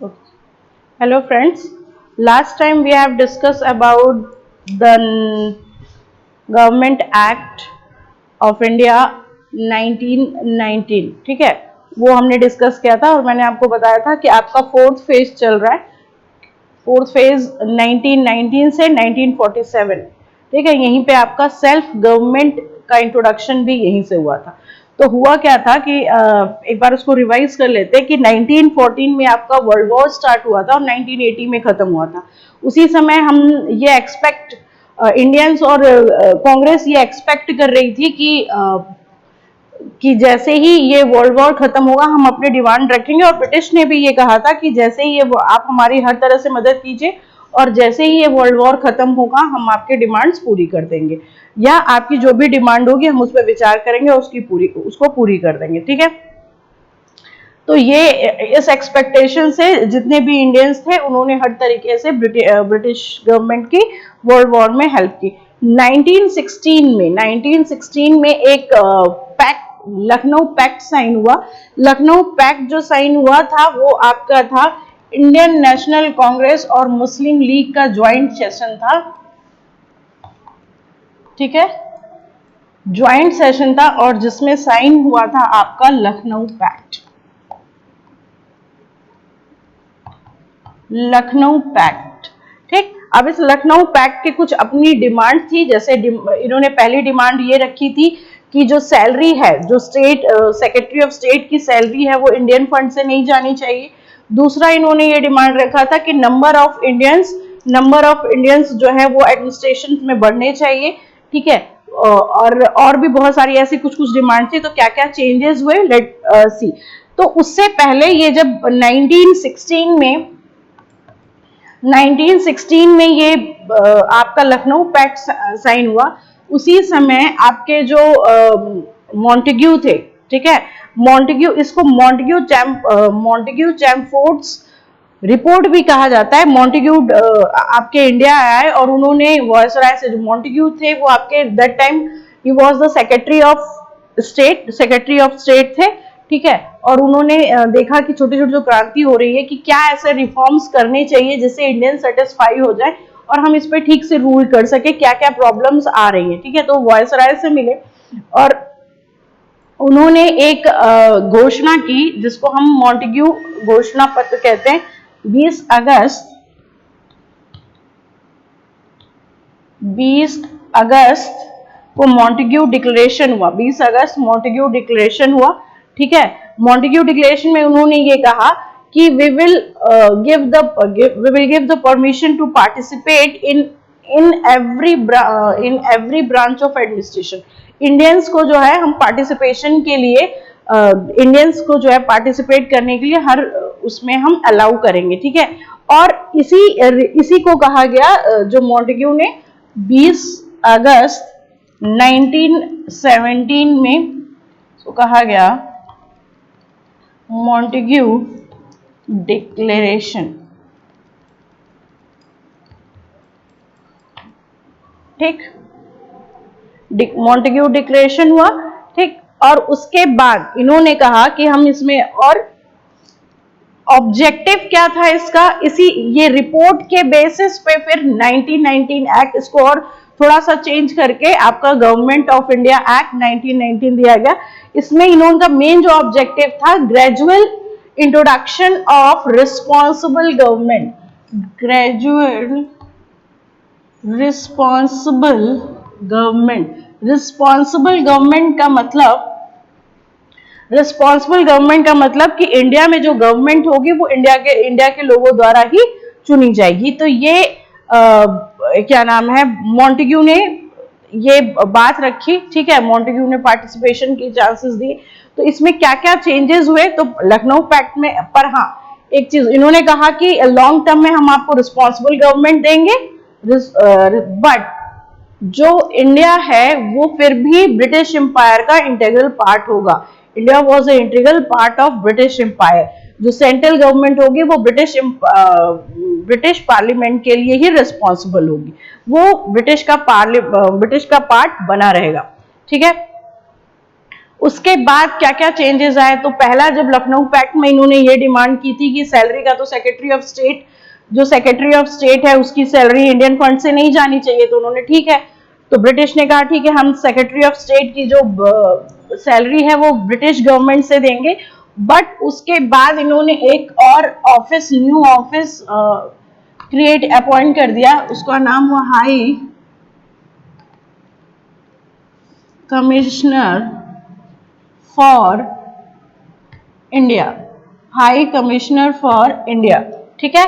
Okay. Hello friends. Last time we have discussed about the Government Act of India 1919. ठीक है, वो हमने discuss किया था और मैंने आपको बताया था कि आपका फोर्थ फेज चल रहा है। फोर्थ फेज 1919 से 1947। ठीक है, यहीं पे आपका सेल्फ गवर्नमेंट का इंट्रोडक्शन भी यहीं से हुआ था। तो हुआ क्या था कि एक बार उसको रिवाइज कर लेते हैं कि 1914 में आपका वर्ल्ड वॉर स्टार्ट हुआ था और 1980 में खत्म हुआ था। उसी समय हम ये एक्सपेक्ट इंडियंस और कांग्रेस ये एक्सपेक्ट कर रही थी कि जैसे ही ये वर्ल्ड वॉर खत्म होगा हम अपने डिमांड रखेंगे, और ब्रिटिश ने भी ये कहा था कि जैसे ही ये आप हमारी हर तरह से मदद कीजिए और जैसे ही ये वर्ल्ड वॉर खत्म होगा हम आपके डिमांड्स पूरी कर देंगे, या आपकी जो भी डिमांड होगी हम उस पर विचार करेंगे और उसको पूरी कर देंगे। ठीक है, तो ये इस एक्सपेक्टेशन से जितने भी इंडियंस थे उन्होंने हर तरीके से ब्रिटिश गवर्नमेंट की वर्ल्ड वॉर में हेल्प की। 1916 में एक पैक्ट, लखनऊ पैक्ट साइन हुआ। लखनऊ पैक्ट जो साइन हुआ था वो आपका था इंडियन नेशनल कांग्रेस और मुस्लिम लीग का ज्वाइंट सेशन था। ठीक है, ज्वाइंट सेशन था और जिसमें साइन हुआ था आपका लखनऊ पैक्ट। लखनऊ पैक्ट। ठीक, अब इस लखनऊ पैक्ट के कुछ अपनी डिमांड थी। जैसे इन्होंने पहली डिमांड ये रखी थी कि जो सैलरी है, जो स्टेट सेक्रेटरी ऑफ स्टेट की सैलरी है वो इंडियन फंड से नहीं जानी चाहिए। दूसरा इन्होंने ये डिमांड रखा था कि नंबर ऑफ इंडियंस जो है वो एडमिनिस्ट्रेशन में बढ़ने चाहिए। ठीक है, और भी बहुत सारी ऐसी कुछ कुछ डिमांड थी। तो क्या क्या चेंजेस हुए, लेट सी। तो उससे पहले ये जब 1916 में ये आपका लखनऊ पैक्ट साइन हुआ, उसी समय आपके जो मॉन्टेग्यू थे, ठीक है, मॉन्टेग्यू चैमफोर्ड्स रिपोर्ट भी कहा जाता है। मॉन्टेग्यू आपके इंडिया आए और उन्होंने वायसराय से, जो मॉन्टेग्यू थे वो आपके that time he was the secretary of state थे। ठीक है, और उन्होंने देखा कि छोटी छोटी जो क्रांति हो रही है कि क्या ऐसे रिफॉर्म्स करने चाहिए जिससे इंडियन सेटिस्फाई हो जाए और हम इस पे ठीक से रूल कर सके, क्या क्या प्रॉब्लम्स आ रही है। ठीक है, तो वायसराय से मिले और उन्होंने एक घोषणा की जिसको हम मॉन्टेग्यू घोषणा पत्र कहते हैं। 20 अगस्त को मॉन्टेग्यू डिक्लेरेशन हुआ। 20 अगस्त मॉन्टेग्यू डिक्लेरेशन हुआ। ठीक है, मॉन्टेग्यू डिक्लेरेशन में उन्होंने ये कहा कि we will give the permission to participate in every branch of administration. Indians को जो है हम पार्टिसिपेशन के लिए इंडियंस को जो है पार्टिसिपेट करने के लिए हर उसमें हम अलाउ करेंगे। ठीक है, और इसी को कहा गया जो मॉन्टेग्यू ने 20 अगस्त 1917 में तो कहा गया मॉन्टेग्यू डिक्लेरेशन। ठीक, मॉन्टेग्यू डिक्लेरेशन हुआ। ठीक, और उसके बाद इन्होंने कहा कि हम इसमें, और ऑब्जेक्टिव क्या था इसका, ये रिपोर्ट के बेसिस पे फिर 1919 एक्ट, इसको और थोड़ा सा चेंज करके आपका गवर्नमेंट ऑफ इंडिया एक्ट 1919 दिया गया। इसमें इन्होंने मेन जो ऑब्जेक्टिव था, gradual introduction of responsible government. Gradual responsible government का मतलब कि इंडिया में जो गवर्नमेंट होगी वो इंडिया के लोगों द्वारा ही चुनी जाएगी। तो ये क्या नाम है, मॉन्टेग्यू ने ये बात रखी। ठीक है, मॉन्टेग्यू ने पार्टिसिपेशन की चांसेस दिए। तो इसमें क्या क्या चेंजेस हुए, तो लखनऊ पैक्ट में, पर हाँ एक चीज इन्होंने कहा कि लॉन्ग टर्म में हम आपको रिस्पॉन्सिबल गवर्नमेंट देंगे, बट जो इंडिया है वो फिर भी ब्रिटिश एम्पायर का इंटीग्रल पार्ट होगा। India was a integral part of British empire. जो सेंट्रल गवर्नमेंट होगी वो ब्रिटिश पार्लियामेंट के लिए ही रिस्पॉन्सिबल होगी, वो ब्रिटिश का पार्ट बना रहेगा। ठीक है, उसके बाद क्या क्या चेंजेस आए, तो पहला जब लखनऊ पैक्ट में इन्होंने ये डिमांड की थी कि सैलरी का तो सेक्रेटरी ऑफ स्टेट, जो सेक्रेटरी ऑफ स्टेट है उसकी सैलरी इंडियन फंड से नहीं जानी चाहिए, तो उन्होंने ठीक है, तो ब्रिटिश ने कहा ठीक है हम सेक्रेटरी ऑफ स्टेट की जो सैलरी है वो ब्रिटिश गवर्नमेंट से देंगे। बट उसके बाद इन्होंने एक और office, new office create appoint कर दिया, उसका नाम हुआ high commissioner for India, high commissioner for India. ठीक है,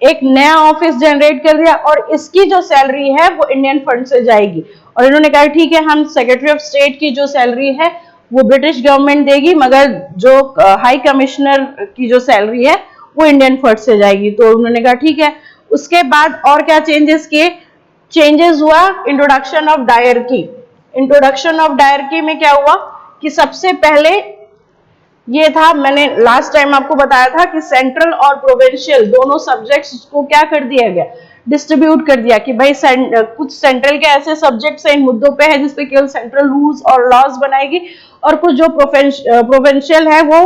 एक नया ऑफिस जनरेट कर दिया और इसकी जो सैलरी है वो इंडियन फंड से जाएगी। और इन्होंने कहा ठीक है हम सेक्रेटरी ऑफ स्टेट की जो सैलरी है वो ब्रिटिश गवर्नमेंट देगी, मगर जो हाई कमिश्नर की जो सैलरी है वो इंडियन फंड से जाएगी। तो उन्होंने कहा ठीक है। उसके बाद और क्या चेंजेस किए, चेंजेस हुआ introduction of dyarchy. Introduction of dyarchy में क्या हुआ कि सबसे पहले ये था, मैंने लास्ट टाइम आपको बताया था कि सेंट्रल और प्रोविंशियल दोनों सब्जेक्ट्स को क्या कर दिया गया, डिस्ट्रीब्यूट कर दिया कि भाई कुछ सेंट्रल के ऐसे सब्जेक्ट्स इन मुद्दों पे है जिसपे केवल सेंट्रल रूल्स और लॉज बनाएगी, और कुछ जो प्रोविंशियल है वो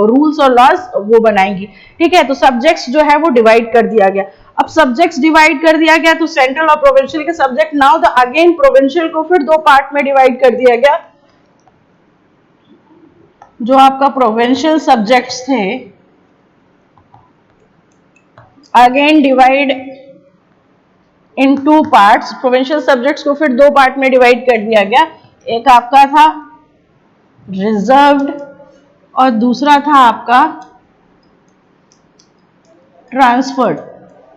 रूल्स और लॉज वो बनाएंगी। ठीक है, तो सब्जेक्ट्स जो है वो डिवाइड कर दिया गया। अब सब्जेक्ट्स डिवाइड कर दिया गया तो सेंट्रल और प्रोविंशियल के subject, now the again provincial को फिर दो पार्ट में डिवाइड कर दिया गया। जो आपका प्रोविंशियल सब्जेक्ट्स थे again divide in two parts, provincial subjects को फिर दो पार्ट में डिवाइड कर दिया गया। एक आपका था रिजर्व्ड और दूसरा था आपका ट्रांसफर्ड।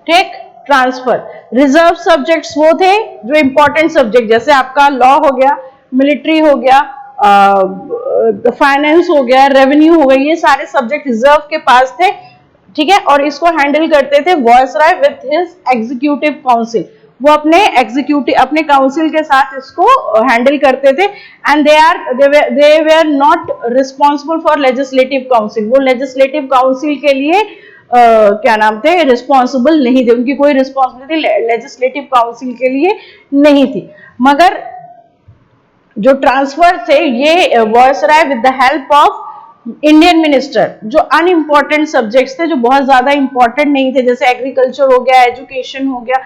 ठीक, ट्रांसफर। रिजर्व सब्जेक्ट्स वो थे जो इंपॉर्टेंट सब्जेक्ट, जैसे आपका लॉ हो गया, मिलिट्री हो गया, फाइनेंस हो गया, रेवेन्यू हो गया, ये सारे सब्जेक्ट रिजर्व के पास थे। ठीक है, और इसको हैंडल करते थे viceroy with his executive council. वो अपने काउंसिल के साथ इसको हैंडल करते थे। And they were not responsible for legislative council. वो लेजिस्लेटिव काउंसिल के लिए क्या नाम थे, रिस्पॉन्सिबल नहीं थे, उनकी कोई रिस्पॉन्सिबिलिटी लेजिस्लेटिव काउंसिल के लिए नहीं थी। मगर जो ट्रांसफर थे ये viceroy with the help of Indian minister, जो अनइम्पॉर्टेंट सब्जेक्ट्स थे, जो बहुत ज्यादा इंपॉर्टेंट नहीं थे, जैसे एग्रीकल्चर हो गया, एजुकेशन हो गया,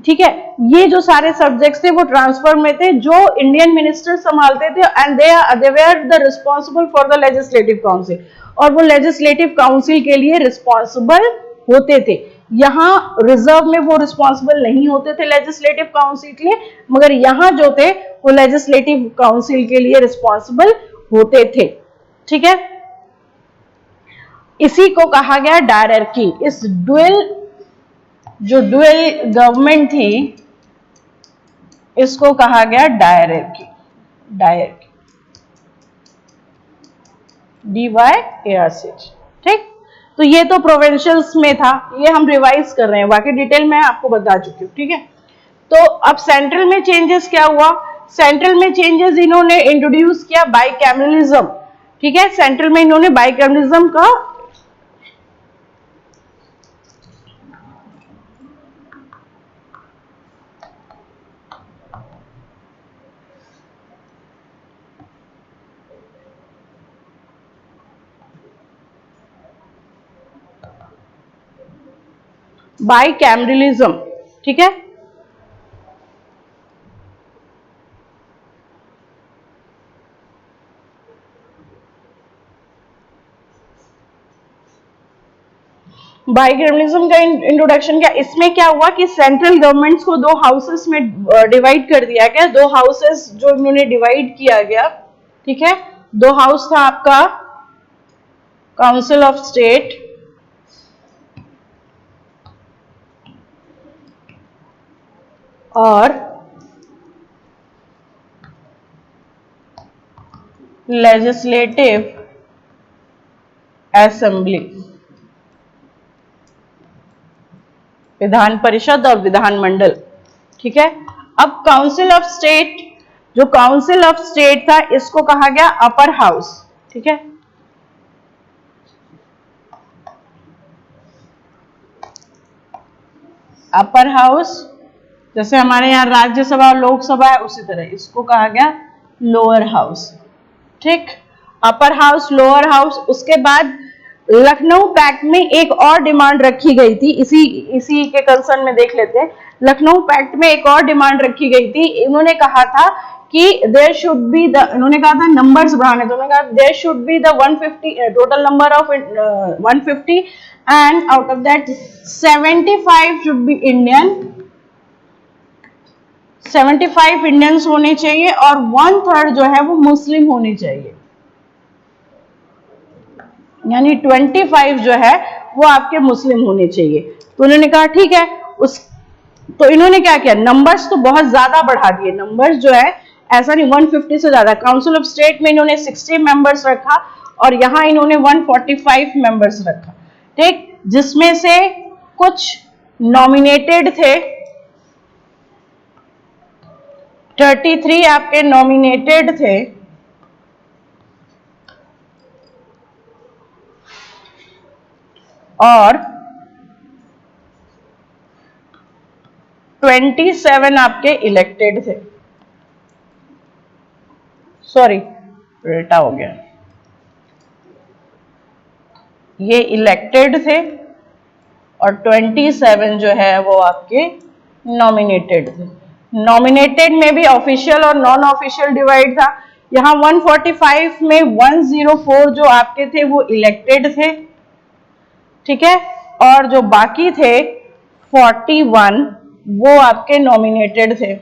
ठीक है, ये जो सारे सब्जेक्ट्स थे वो ट्रांसफर में थे, जो इंडियन मिनिस्टर संभालते थे। And they were the responsible for the legislative council, और वो लेजिस्लेटिव काउंसिल के लिए रिस्पॉन्सिबल होते थे। यहाँ रिजर्व में वो रिस्पॉन्सिबल नहीं होते थे लेजिस्लेटिव काउंसिल के लिए, मगर यहाँ जो थे वो लेजिस्लेटिव काउंसिल के लिए रिस्पॉन्सिबल होते थे। ठीक है, इसी को कहा गया डायरकी। इस जो ड्यूअल गवर्नमेंट थी इसको कहा गया डायरकी। DYARC। ठीक, तो ये तो प्रोविंशियल्स में था, ये हम रिवाइज कर रहे हैं, बाकी डिटेल में आपको बता चुकी हूँ। ठीक है, तो अब सेंट्रल में चेंजेस क्या हुआ, सेंट्रल में चेंजेस इन्होंने इंट्रोड्यूस किया बाइकैमरलिज्म। ठीक है, सेंट्रल में इन्होंने बाइकैमरलिज्म का बाइकैमरलिज्म। ठीक है, बाइकैमरलिज्म का इंट्रोडक्शन क्या, इसमें क्या हुआ कि सेंट्रल गवर्नमेंट्स को दो हाउसेस में डिवाइड कर दिया गया। दो हाउसेस जो इन्होंने डिवाइड किया गया, ठीक है, दो हाउस था आपका काउंसिल ऑफ स्टेट और लेजिस्लेटिव असेंबली, विधान परिषद और विधानमंडल। ठीक है, अब काउंसिल ऑफ स्टेट, जो काउंसिल ऑफ स्टेट था इसको कहा गया अपर हाउस। ठीक है, अपर हाउस, जैसे हमारे यहाँ राज्यसभा और लोकसभा है उसी तरह इसको कहा गया लोअर हाउस। ठीक, अपर हाउस, लोअर हाउस। उसके बाद लखनऊ पैक्ट में एक और डिमांड रखी गई थी, इसी के कंसर्न में देख लेते हैं। लखनऊ पैक्ट में एक और डिमांड रखी गई थी। इन्होंने कहा था कि देयर शुड बी इन्होंने कहा था नंबर्स बढ़ाने, तो उन्होंने कहा there should be the 150 total number of 150 and out of that 75 should be Indian, 75 Indians होने चाहिए और 1/3 जो है वो मुस्लिम होने चाहिए, यानी 25 जो है वो आपके मुस्लिम होने चाहिए। तो उन्होंने कहा ठीक है। तो इन्होंने क्या किया, नंबर्स तो बहुत ज्यादा बढ़ा दिए, नंबर्स जो है ऐसा नहीं 150 से ज्यादा। काउंसिल ऑफ स्टेट में इन्होंने 60 मेंबर्स रखा और यहां इन्होंने 145 मेंबर्स रखा, ठीक, जिसमें से कुछ नॉमिनेटेड थे, 33 आपके नॉमिनेटेड थे और 27 आपके इलेक्टेड थे। सॉरी, उल्टा हो गया, ये इलेक्टेड थे और 27 जो है वो आपके नॉमिनेटेड थे। नॉमिनेटेड में भी ऑफिशियल और नॉन ऑफिशियल डिवाइड था। यहां 145 में 104 जो आपके थे वो इलेक्टेड थे, ठीक है, और जो बाकी थे 41 वो आपके नॉमिनेटेड थे।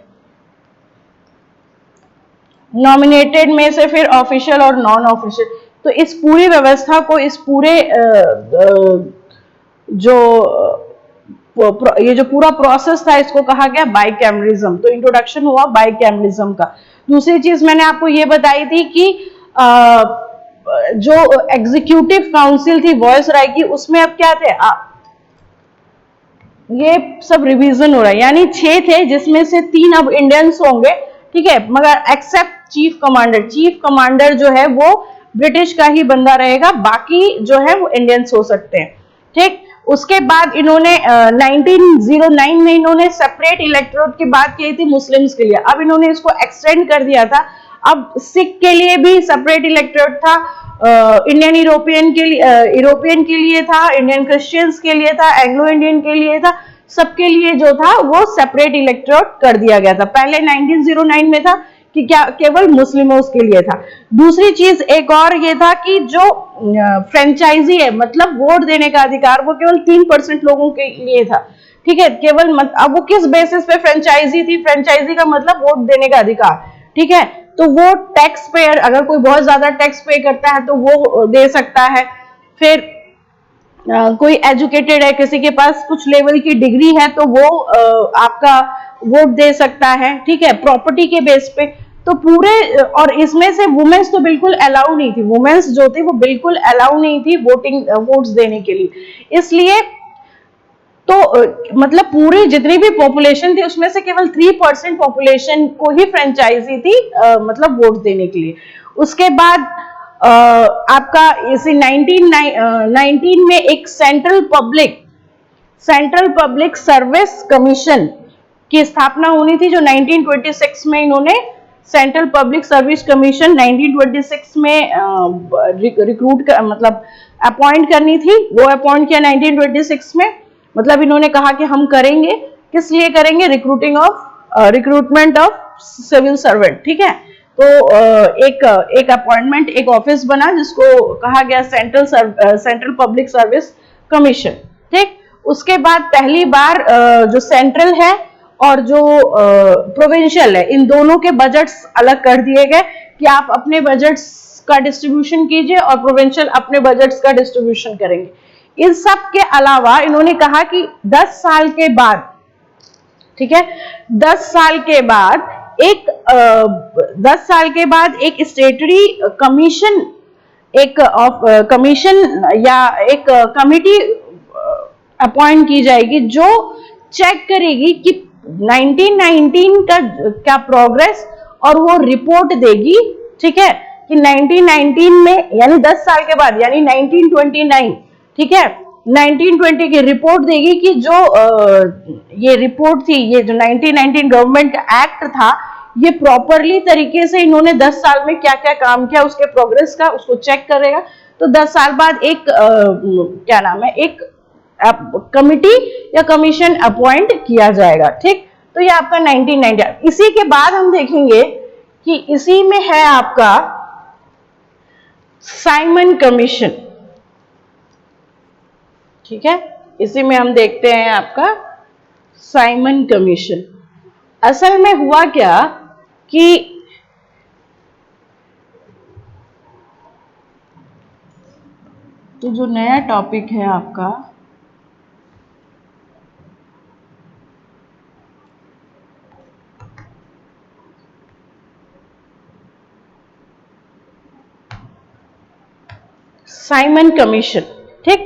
नॉमिनेटेड में से फिर ऑफिशियल और नॉन ऑफिशियल। तो इस पूरी व्यवस्था को, इस पूरे ये जो पूरा प्रोसेस था इसको कहा गया बाइकैमरिज्म। तो इंट्रोडक्शन हुआ बाइकैमरिज्म का। दूसरी चीज मैंने आपको ये बताई थी कि जो एग्जीक्यूटिव काउंसिल थी वॉइस राय की, उसमें अब क्या थे, ये सब रिवीजन हो रहा है, यानी 6 थे जिसमें से 3 अब इंडियंस होंगे, ठीक है, मगर except chief commander. Chief commander जो है वो ब्रिटिश का ही बंदा रहेगा, बाकी जो है वो इंडियंस हो सकते हैं, ठीक। उसके बाद इन्होंने 1909 में इन्होंने सेपरेट इलेक्टोरेट की बात की थी मुस्लिम्स के लिए। अब इन्होंने इसको एक्सटेंड कर दिया था, अब सिख के लिए भी सेपरेट इलेक्टोरेट था, इंडियन यूरोपियन के लिए था, इंडियन क्रिश्चियंस के लिए था, एंग्लो इंडियन के लिए था, सबके लिए जो था वो सेपरेट इलेक्टोरेट कर दिया गया था। पहले 1909 में था कि क्या केवल मुस्लिमों के लिए था। दूसरी चीज एक और ये था कि जो फ्रेंचाइजी है, मतलब वोट देने का अधिकार, वो केवल 3% लोगों के लिए था, ठीक है, केवल अब वो किस बेसिस पे फ्रेंचाइजी थी, फ्रेंचाइजी का मतलब वोट देने का अधिकार, ठीक है। तो वो टैक्स पेयर, अगर कोई बहुत ज्यादा टैक्स पे करता है तो वो दे सकता है। फिर कोई एजुकेटेड है, किसी के पास कुछ लेवल की डिग्री है तो वो आपका वोट दे सकता है, ठीक है, प्रॉपर्टी के बेस पे। तो पूरे, और इसमें से वुमेन्स तो बिल्कुल अलाउ नहीं थी, वुमेन्स जो थी वो बिल्कुल अलाउ नहीं थी वोट्स देने के लिए। इसलिए तो मतलब पूरी जितनी भी पॉपुलेशन थी उसमें से केवल 3% पॉपुलेशन को ही फ्रेंचाइजी थी, मतलब वोट देने के लिए। उसके बाद आपका इसी 1919 में एक सेंट्रल पब्लिक सर्विस कमीशन की स्थापना होनी थी, जो 1926 में इन्होंने सेंट्रल पब्लिक सर्विस कमीशन 1926 में रिक्रूट मतलब अपॉइंट करनी थी, वो अपॉइंट किया 1926 में। मतलब इन्होंने कहा कि हम करेंगे, किस लिए करेंगे, रिक्रूटमेंट ऑफ सिविल सर्वेंट, ठीक है। तो एक अपॉइंटमेंट, एक ऑफिस बना जिसको कहा गया सेंट्रल पब्लिक सर्विस कमीशन, ठीक। उसके बाद पहली बार जो सेंट्रल है और जो प्रोविंशियल है, इन दोनों के बजट्स अलग कर दिए गए कि आप अपने बजट्स का डिस्ट्रीब्यूशन कीजिए और प्रोविंशियल अपने बजट्स का डिस्ट्रीब्यूशन करेंगे। इन सब के अलावा इन्होंने कहा कि 10 साल के बाद, ठीक है, 10 साल के बाद एक स्टेटरी कमीशन, एक कमीशन या एक कमिटी अपॉइंट की जाएगी जो चेक करेगी कि 1919 का क्या प्रोग्रेस, और वो रिपोर्ट देगी, ठीक है, कि 1919 में, यानी 10 साल के बाद, यानी 1929, ठीक है, 1920 की रिपोर्ट देगी कि जो ये रिपोर्ट थी, ये जो 1919 गवर्नमेंट का एक्ट था, ये प्रॉपरली तरीके से इन्होंने 10 साल में क्या क्या काम किया उसके प्रोग्रेस का उसको चेक करेगा। तो 10 साल बाद एक क्या नाम है, एक कमिटी या कमीशन अपॉइंट किया जाएगा। ठीक, तो ये आपका 1990। इसी के बाद हम देखेंगे कि इसी में है आपका साइमन कमीशन। ठीक है, इसी में हम देखते हैं आपका साइमन कमीशन। असल में हुआ क्या कि तो जो नया टॉपिक है आपका साइमन कमीशन। ठीक,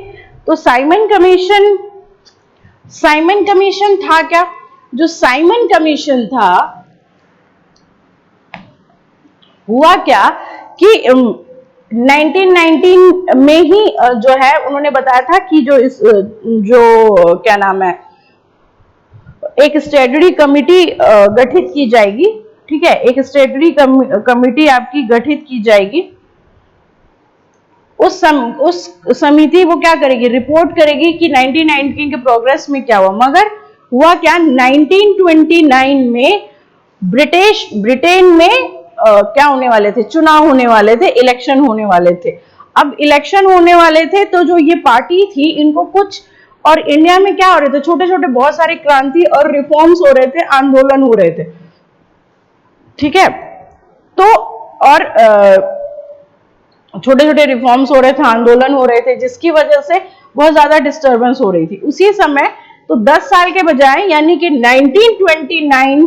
तो साइमन कमीशन था क्या? जो साइमन कमीशन था, हुआ क्या कि 1919 में ही जो है उन्होंने बताया था कि जो क्या नाम है, एक स्टैट्यूटरी कमिटी गठित की जाएगी। ठीक है, एक स्टैट्यूटरी कमिटी आपकी गठित की जाएगी। उस समिति वो क्या करेगी, रिपोर्ट करेगी कि 1919 के प्रोग्रेस में क्या हुआ। मगर हुआ क्या, 1929 में ब्रिटेन में क्या होने वाले थे, चुनाव होने वाले थे, इलेक्शन होने वाले थे। अब इलेक्शन होने वाले थे तो जो ये पार्टी थी इनको कुछ, और इंडिया में क्या हो रहे थे, छोटे छोटे बहुत सारे क्रांति और रिफॉर्म्स हो रहे थे, आंदोलन हो रहे थे। ठीक है, तो और छोटे छोटे रिफॉर्म्स हो रहे थे, आंदोलन हो रहे थे, जिसकी वजह से बहुत ज्यादा डिस्टर्बेंस हो रही थी। उसी समय तो 10 साल के बजाय यानी कि 1929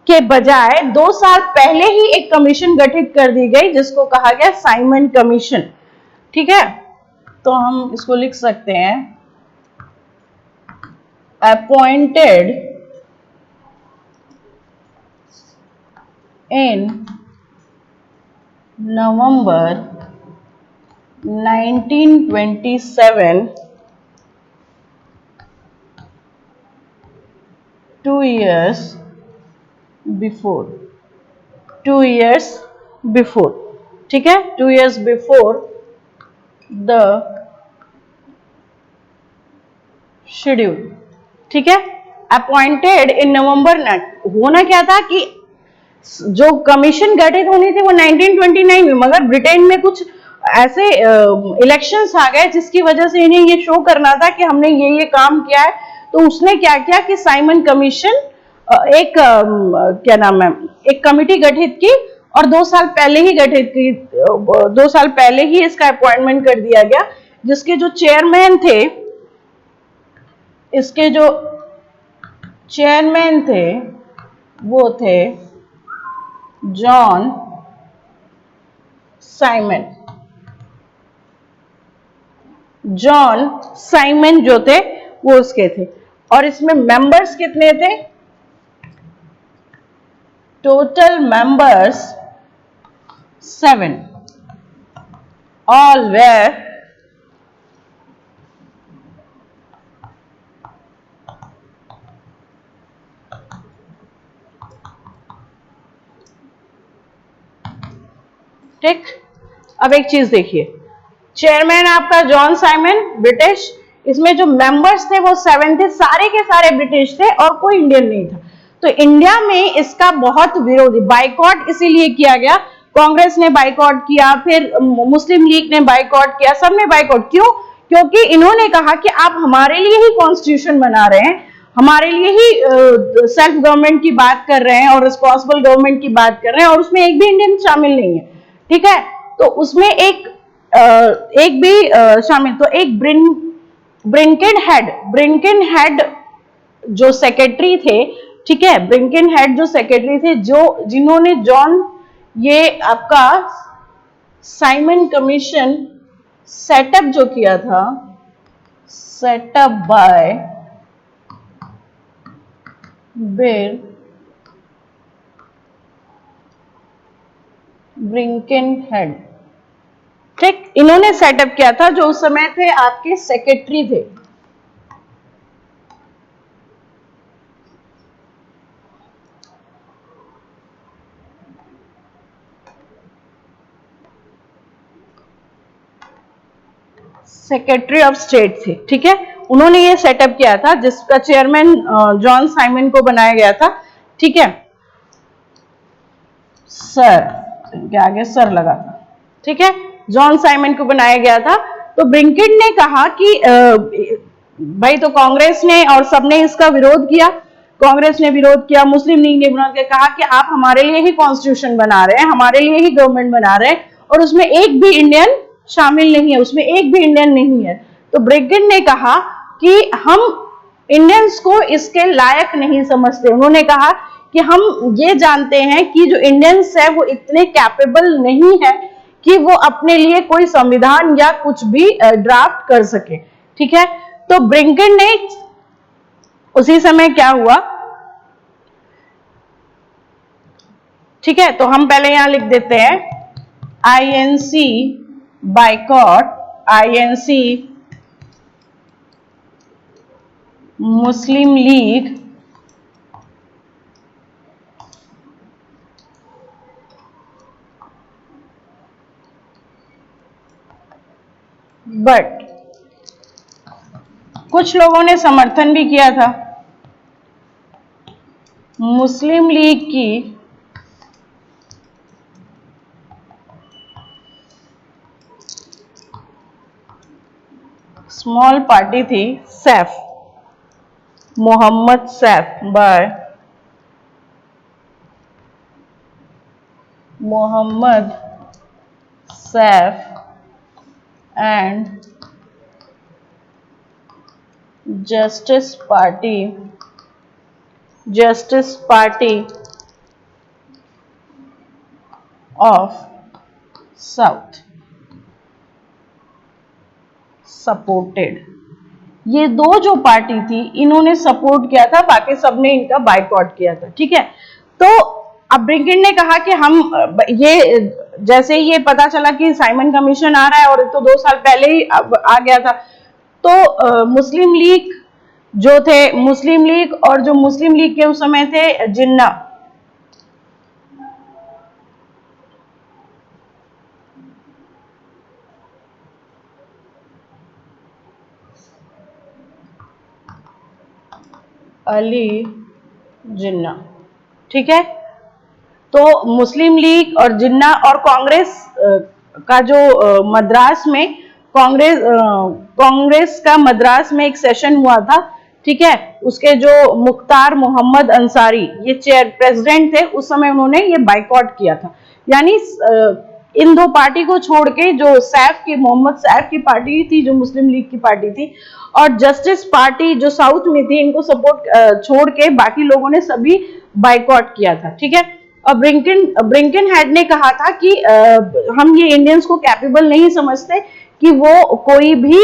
के बजाय 2 साल पहले ही एक कमीशन गठित कर दी गई जिसको कहा गया साइमन कमीशन। ठीक है, तो हम इसको लिख सकते हैं appointed in November 1927, 2 years before. ठीक है, 2 years बिफोर द शेड्यूल। ठीक है, अपॉइंटेड इन नवंबर। होना क्या था कि जो कमीशन गठित होनी थी वो 1929 में, मगर ब्रिटेन में कुछ ऐसे इलेक्शंस आ गए जिसकी वजह से इन्हें ये शो करना था कि हमने ये काम किया है। तो उसने क्या किया कि साइमन कमीशन एक क्या नाम है, एक कमिटी गठित की और 2 साल पहले ही गठित की, 2 साल पहले ही इसका अपॉइंटमेंट कर दिया गया, जिसके जो चेयरमैन थे, इसके जो चेयरमैन थे वो थे जॉन साइमन। जॉन साइमन जो थे वो उसके थे। और इसमें मेंबर्स कितने थे? टोटल मेंबर्स 7, ऑल वेर ठीक। अब एक चीज देखिए, चेयरमैन आपका जॉन साइमन ब्रिटिश, इसमें जो मेंबर्स थे वो 7 थे, सारे के सारे ब्रिटिश थे और कोई इंडियन नहीं था। तो इंडिया में इसका बहुत विरोधी, बाइकॉट इसीलिए किया गया, कांग्रेस ने बाइकॉट किया, फिर मुस्लिम लीग ने बाइकॉट किया, सबने बाइकॉट। क्यों? क्योंकि इन्होंने कहा कि आप हमारे लिए ही कॉन्स्टिट्यूशन बना रहे हैं, हमारे लिए ही सेल्फ गवर्नमेंट की बात कर रहे हैं और रिस्पॉन्सिबल गवर्नमेंट की बात कर रहे हैं, और उसमें एक भी इंडियन शामिल नहीं है। ठीक है, तो उसमें एक भी शामिल, तो एक ब्रिंकन हेड जो सेक्रेटरी थे। ठीक है, ब्रिंकन हेड जो सेक्रेटरी थे, जो जिन्होंने जॉन ये आपका साइमन कमीशन सेटअप जो किया था, सेटअप बाय ब्रिंकन हेड। ठीक, इन्होंने सेटअप किया था, जो उस समय थे आपके सेक्रेटरी थे। सेक्रेटरी ऑफ स्टेट थे, ठीक है। उन्होंने ये सेटअप किया था, जिसका चेयरमैन जॉन साइमन को बनाया गया था, ठीक है। सर, इनके आगे सर लगा था, ठीक है, जॉन साइमन को बनाया गया था। तो ब्रिंकेन ने कहा कि भाई, तो कांग्रेस ने और सबने इसका विरोध किया, कांग्रेस ने विरोध किया, मुस्लिम लीग ने विरोध किया, कहा कि आप हमारे लिए ही कॉन्स्टिट्यूशन बना रहे हैं, हमारे लिए ही गवर्नमेंट बना रहे हैं, और उसमें एक भी इंडियन शामिल नहीं है, उसमें एक भी इंडियन नहीं है। तो ब्रिंकेन ने कहा कि हम इंडियंस को इसके लायक नहीं समझते। उन्होंने कहा कि हम ये जानते हैं कि जो इंडियंस है वो इतने कैपेबल नहीं है कि वो अपने लिए कोई संविधान या कुछ भी ड्राफ्ट कर सके, ठीक है। तो ब्रिंकेन ने उसी समय क्या हुआ, ठीक है, तो हम पहले यहां लिख देते हैं INC boycott, INC Muslim League but कुछ लोगों ने समर्थन भी किया था मुस्लिम लीग की स्मॉल पार्टी थी Saif, Mohammad Saif, by Mohammad Saif and Justice Party of south supported. ये दो जो पार्टी थी इन्होंने सपोर्ट किया था, बाकी सबने इनका बाइकआउट किया था, ठीक है। तो अब ब्रिंकेन ने कहा कि हम ये, जैसे ही ये पता चला कि साइमन कमीशन आ रहा है, और तो 2 साल पहले ही आ गया था, तो मुस्लिम लीग जो थे, मुस्लिम लीग और जो मुस्लिम लीग के उस समय थे जिन्ना, अली जिन्ना, ठीक है। तो मुस्लिम लीग और जिन्ना और कांग्रेस का जो मद्रास में कांग्रेस का मद्रास में एक सेशन हुआ था, ठीक है। उसके जो मुख्तार मोहम्मद अंसारी ये चेयर प्रेसिडेंट थे उस समय, उन्होंने ये बाइकआउट किया था। यानी इन दो पार्टी को छोड़ के जो मोहम्मद सैफ की पार्टी थी, जो मुस्लिम लीग की पार्टी थी, और जस्टिस पार्टी जो साउथ में थी, इनको सपोर्ट छोड़ के बाकी लोगों ने सभी बाइकआउट किया था, ठीक है। और ब्रिंकेन हेड ने कहा था कि हम ये इंडियंस को कैपेबल नहीं समझते कि वो कोई भी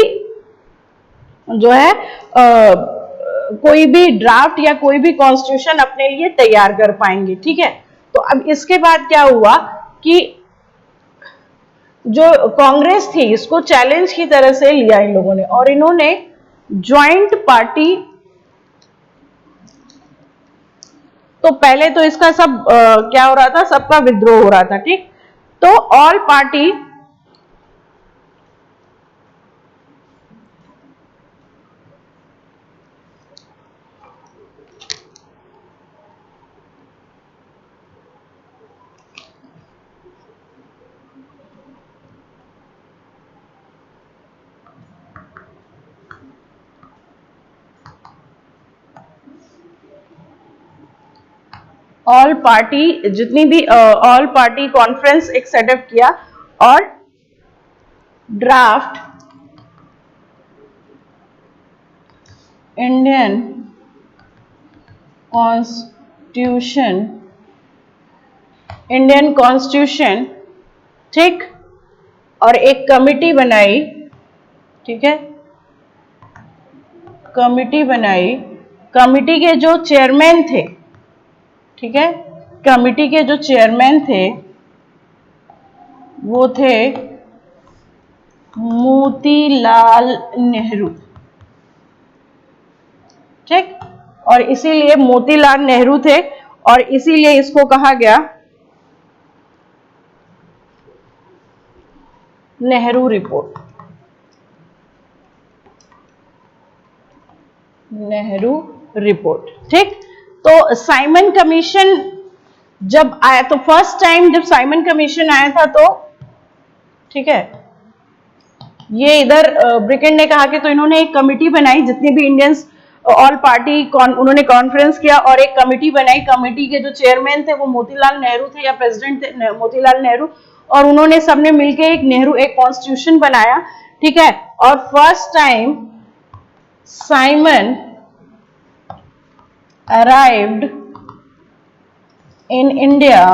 जो है कोई भी ड्राफ्ट या कोई भी कॉन्स्टिट्यूशन अपने लिए तैयार कर पाएंगे, ठीक है। तो अब इसके बाद क्या हुआ कि जो कांग्रेस थी इसको चैलेंज की तरह से लिया इन लोगों ने, और इन्होंने ज्वाइंट पार्टी, तो पहले तो इसका सब क्या हो रहा था, सबका विद्रोह हो रहा था, ठीक। तो ऑल पार्टी जितनी भी ऑल पार्टी कॉन्फ्रेंस एक सेटअप किया, और ड्राफ्ट इंडियन कॉन्स्टिट्यूशन, ठीक, और एक कमिटी बनाई, ठीक है, कमिटी बनाई। कमिटी के जो चेयरमैन थे, ठीक है, कमिटी के जो चेयरमैन थे वो थे मोतीलाल नेहरू, ठीक। और इसीलिए मोतीलाल नेहरू थे, और इसीलिए इसको कहा गया नेहरू रिपोर्ट, नेहरू रिपोर्ट। ठीक, तो साइमन कमीशन जब आया, तो फर्स्ट टाइम जब साइमन कमीशन आया था, तो ठीक है, ये इधर ब्रिकेन ने कहा कि तो इन्होंने एक कमिटी बनाई, जितने भी इंडियंस ऑल पार्टी उन्होंने कॉन्फ्रेंस किया और एक कमिटी बनाई। कमिटी के जो चेयरमैन थे वो मोतीलाल नेहरू थे, या प्रेसिडेंट थे मोतीलाल नेहरू, और उन्होंने सबने मिलकर एक कॉन्स्टिट्यूशन बनाया। ठीक है, और first time Simon arrived in India,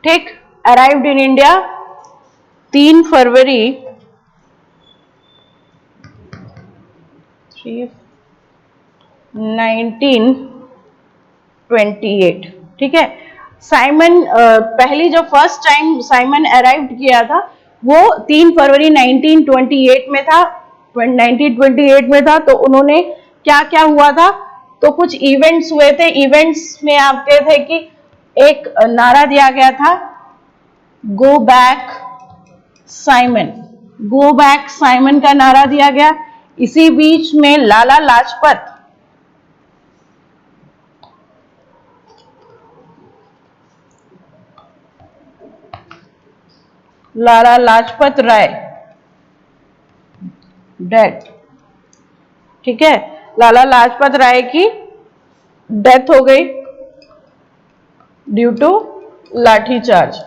ठीक, अराइव्ड इन इंडिया 3 फरवरी 1928। ठीक है, साइमन पहली जो फर्स्ट टाइम साइमन अराइव्ड किया था वो 3 फरवरी 1928 में था, 1928 में था। तो उन्होंने क्या क्या हुआ था, तो कुछ इवेंट्स हुए थे। इवेंट्स में आप कहते थे कि एक नारा दिया गया था, go back Simon, go back Simon का नारा दिया गया। इसी बीच में लाला लाजपत राय डेथ, ठीक है, लाला लाजपत राय की डेथ हो गई ड्यू टू लाठीचार्ज,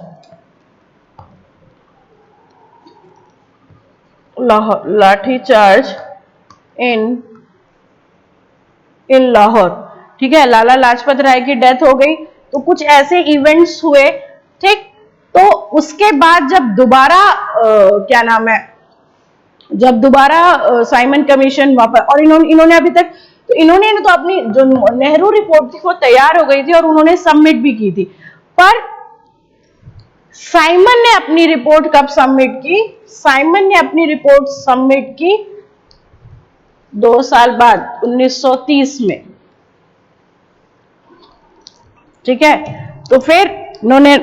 लाठीचार्ज इन लाहौर। ठीक है, लाला लाजपत राय की डेथ हो गई। तो कुछ ऐसे इवेंट्स हुए। ठीक, तो उसके बाद जब दोबारा क्या नाम है, जब दोबारा साइमन कमीशन वापस, और इन्होंने अभी तक, तो इन्होंने तो अपनी जो नेहरू रिपोर्ट थी वो तैयार हो गई थी और उन्होंने सबमिट भी की थी। पर साइमन ने अपनी रिपोर्ट कब सबमिट की? साइमन ने अपनी रिपोर्ट सबमिट की 2 साल बाद 1930 में। ठीक है, तो फिर इन्होंने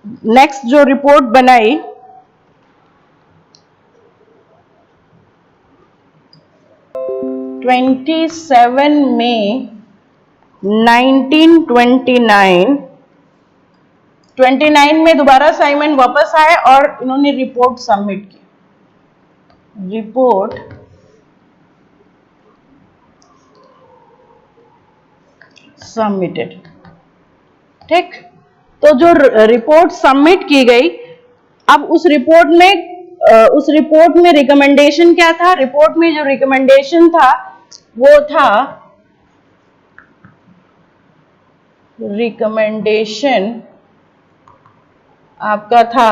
नेक्स्ट जो रिपोर्ट बनाई, ट्वेंटी 29 में दोबारा साइमन वापस आए और इन्होंने रिपोर्ट सबमिट की, रिपोर्ट सबमिटेड। ठीक, तो जो रिपोर्ट सबमिट की गई, अब उस रिपोर्ट में रिकमेंडेशन क्या था? रिपोर्ट में जो रिकमेंडेशन था वो था, रिकमेंडेशन आपका था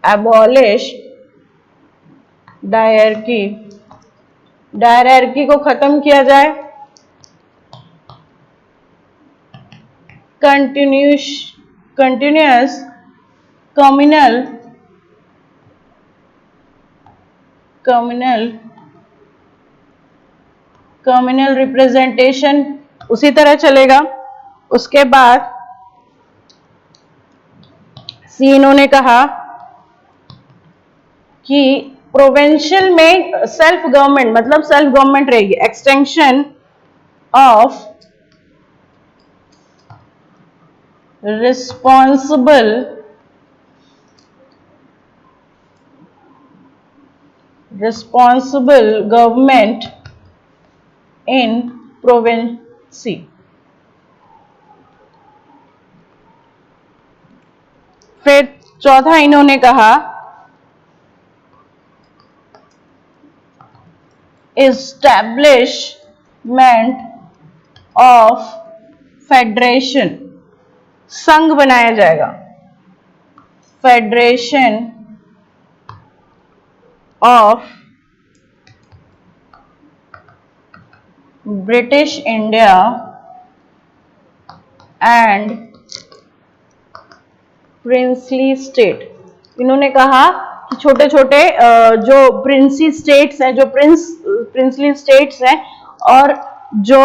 एबॉलिश डायरकी, डायरकी को खत्म किया जाए, कंटिन्यूअस कम्युनल रिप्रेजेंटेशन उसी तरह चलेगा। उसके बाद सी इन्होंने कहा कि प्रोविंशियल में सेल्फ गवर्नमेंट, मतलब सेल्फ गवर्नमेंट रहेगी, extension of responsible government in provinces. फिर चौथा इन्होंने कहा, एस्टैब्लिशमेंट ऑफ फेडरेशन, संघ बनाया जाएगा, federation of British India and princely state. इन्होंने कहा कि छोटे छोटे जो प्रिंसी स्टेट्स हैं, जो प्रिंसली स्टेट्स हैं, और जो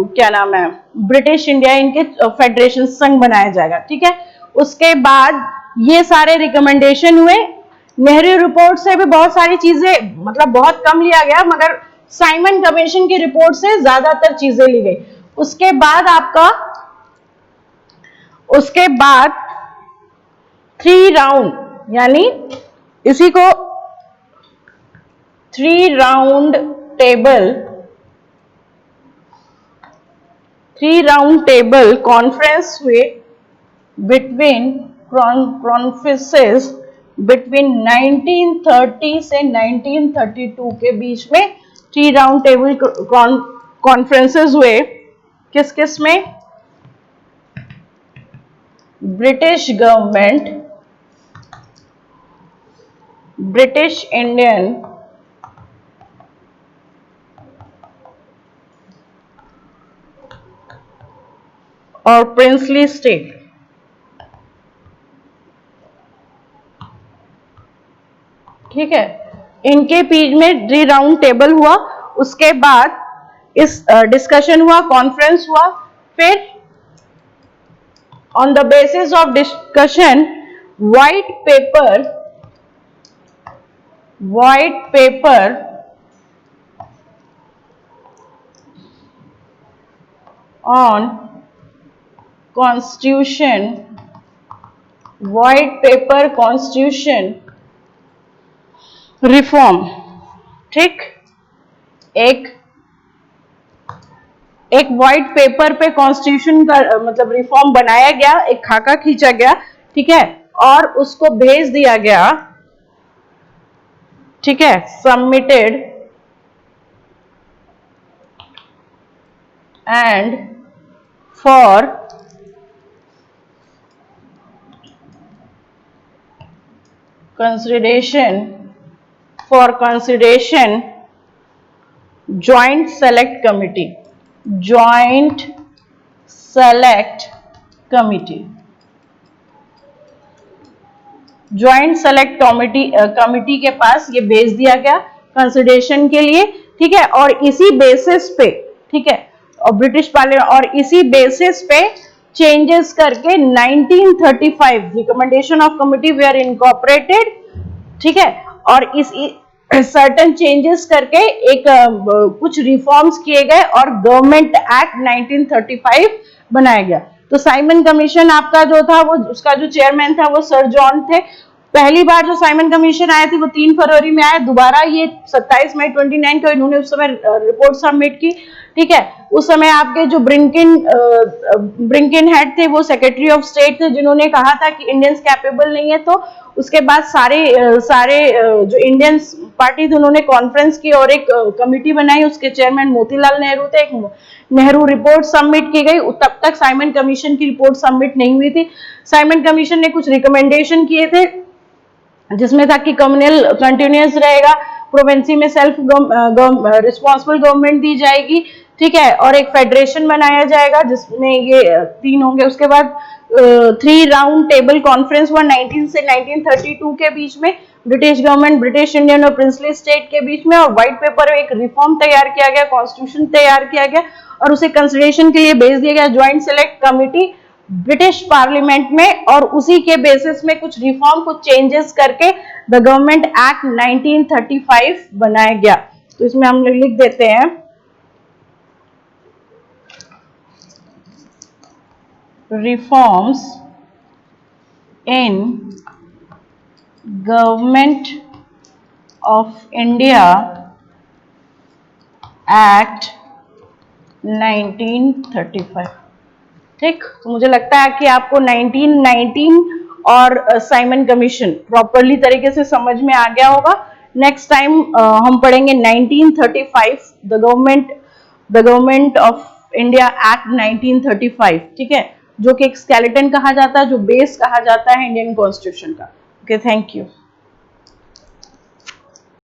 क्या नाम है, ब्रिटिश इंडिया, इनके फेडरेशन संघ बनाया जाएगा। ठीक है, उसके बाद ये सारे रिकमेंडेशन हुए, नेहरू रिपोर्ट से भी बहुत सारी चीजें मतलब बहुत कम लिया गया, मगर साइमन कमीशन की रिपोर्ट से ज्यादातर चीजें ली गई। उसके बाद आपका, उसके बाद 3 राउंड, यानी इसी को 3 राउंड टेबल कॉन्फ्रेंस हुए बिटवीन कॉन्फ्रेंसेस बिटवीन 1930 से 1932 के बीच में 3 राउंड टेबल कॉन्फ्रेंसेस हुए। किस किस में? ब्रिटिश गवर्नमेंट, ब्रिटिश इंडियन और प्रिंसली स्टेट। ठीक है, इनके बीच में 3 राउंड टेबल हुआ। उसके बाद इस डिस्कशन हुआ, कॉन्फ्रेंस हुआ। फिर on the basis of discussion white paper on constitution, white paper constitution reform. ठीक, एक व्हाइट पेपर पे कॉन्स्टिट्यूशन का मतलब रिफॉर्म बनाया गया, एक खाका खींचा गया। ठीक है, और उसको भेज दिया गया। ठीक है, submitted and for consideration joint select committee committee के पास ये भेज दिया गया कंसिडरेशन के लिए। ठीक है, और इसी बेसिस पे, ठीक है, और ब्रिटिश पार्लियामेंट, और इसी बेसिस पे चेंजेस करके 1935 recommendation of committee were incorporated. ठीक है, और इस सर्टन चेंजेस करके एक कुछ रिफॉर्म्स किए गए और गवर्नमेंट एक्ट 1935 बनाया गया। तो साइमन कमीशन आपका जो था, वो उसका जो चेयरमैन था वो सर जॉन थे। पहली बार जो साइमन कमीशन आए थे वो 3 फरवरी में आए, दोबारा ये 27 मई 29 को इन्होंने उस समय रिपोर्ट सबमिट की। ठीक है, उस समय आपके जो ब्रिंकिन हेड थे वो सेक्रेटरी ऑफ स्टेट थे, जिन्होंने कहा था कि इंडियंस कैपेबल नहीं है। तो उसके बाद सारे जो इंडियन पार्टी थे उन्होंने कॉन्फ्रेंस की और एक कमिटी बनाई, उसके चेयरमैन मोतीलाल नेहरू थे। एक नेहरू रिपोर्ट सबमिट की गई। तब तक साइमन कमीशन की रिपोर्ट सबमिट नहीं हुई थी। साइमन कमीशन ने कुछ रिकमेंडेशन किए थे, जिसमें था कि कम्युनल कंटिन्यूअस रहेगा, प्रोविंसी में सेल्फ रिस्पॉन्सिबल गवर्नमेंट दी जाएगी। ठीक है, और एक फेडरेशन बनाया जाएगा जिसमें ये 3 होंगे। उसके बाद 3 राउंड टेबल कॉन्फ्रेंस हुआ 19 से 1932 के बीच में, ब्रिटिश गवर्नमेंट, ब्रिटिश इंडियन और प्रिंसली स्टेट के बीच में। और व्हाइट पेपर एक रिफॉर्म तैयार किया गया, कॉन्स्टिट्यूशन तैयार किया गया और उसे कंसिडरेशन के लिए भेज दिया गया joint select committee British parliament में। और उसी के बेसिस में कुछ रिफॉर्म, कुछ चेंजेस करके द गवर्नमेंट एक्ट 1935 बनाया गया। तो इसमें हम लिख देते हैं reforms in government of India act 1935। ठीक, तो मुझे लगता है कि आपको 1919 और साइमन कमीशन प्रॉपरली तरीके से समझ में आ गया होगा। नेक्स्ट टाइम हम पढ़ेंगे 1935, the government of India act 1935। ठीक है, जो कि एक स्केलेटन कहा जाता है, जो बेस कहा जाता है इंडियन कॉन्स्टिट्यूशन का। Okay, thank you.